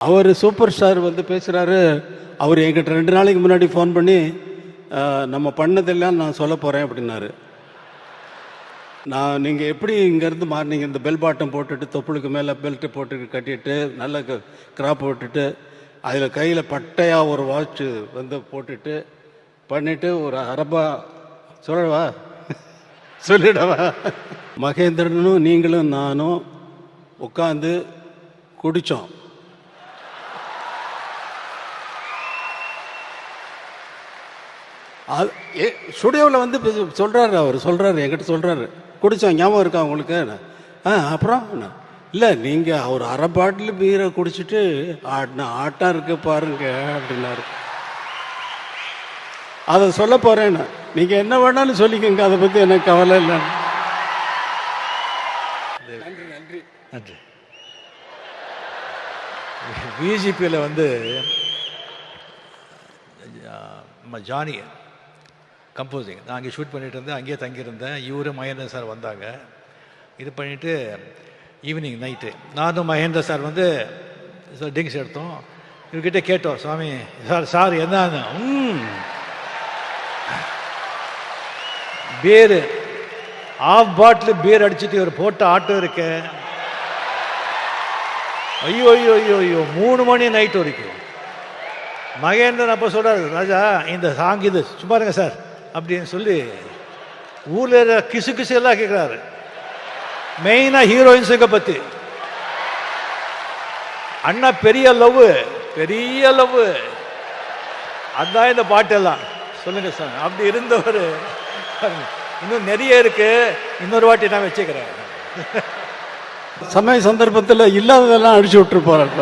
அவர் super star வந்து பேசுகிறாரு. அவர் என்கிட்ட 2 நாளைக்கு முன்னாடி ஃபோன் பண்ணி நம்ம பண்ணதெல்லாம் நான் சொல்ல போகிறேன் அப்படின்னாரு. நீங்கள் எப்படி இங்கேருந்து மாறினீங்க, இந்த பெல் பாட்டம் போட்டுட்டு தொப்புளுக்கு மேலே பெல்ட்டு போட்டு கட்டிட்டு நல்ல கிராப் போட்டுட்டு அதில் கையில் பட்டையாக ஒரு வாட்ச் வந்து போட்டுட்டு பண்ணிவிட்டு ஒரு அரபா சொல்லவா சொல்லிடவா? மகேந்திரனும் நீங்களும் நானும் உட்காந்து குடித்தோம். ஸ்டுடியோவில் வந்து சொல்கிறாரு, அவர் சொல்கிறாரு, என்கிட்ட சொல்கிறாரு, குடித்தோம் ஞாபகம் இருக்கா உங்களுக்கு? அப்புறம் இல்லை நீங்கள் அவர் அரை பாட்டில் பீரை குடிச்சிட்டு ஆட்டம் இருக்கு பாருங்க அப்படின்னாரு. அதை சொல்ல போகிறேன்னு நீங்கள் என்ன வேணாலும் சொல்லிக்கோங்க, அதை பற்றி எனக்கு கவலை இல்லை. நன்றி நன்றி நன்றி. பிஜிபியில் வந்து ஜானி கம்போசிங் நான் அங்கே ஷூட் பண்ணிட்டு இருந்தேன், அங்கேயே தங்கியிருந்தேன். இவரு மகேந்திரன் சார் வந்தாங்க. இது பண்ணிவிட்டு ஈவினிங் நைட்டு நானும் மகேந்திர சார் வந்து ட்ரிங்க்ஸ் எடுத்தோம். இவர்கிட்ட கேட்டோம், சுவாமி சார் என்ன பீர் ஆஃப் பாட்டில் பீர் அடிச்சுட்டு ஒரு போட்ட ஆட்டோ இருக்க. ஐயோ ஐயோ ஐயோ ஐயோ 3 மணி நைட் வரைக்கும். மகேந்திரன் அப்போ சொல்கிறார், ராஜா இந்த சாங் இது சும்மா இருங்க சார் அப்படின்னு சொல்லி ஊரில் கிசு கிசு எல்லாம் கேட்குறாரு. மெயினாக ஹீரோயின்ஸுங்க பற்றி. அண்ணா பெரிய லவ் அதான் இந்த பாட்டெல்லாம் சொல்லுங்க சார். அப்படி இருந்தவர் இன்னும் நிறைய இருக்கு, இன்னொரு வாட்டி நான் வச்சுக்கிறேன். சமய சந்தர்ப்பத்தில் இல்லாததெல்லாம் அடிச்சு விட்டுரு போறாரு.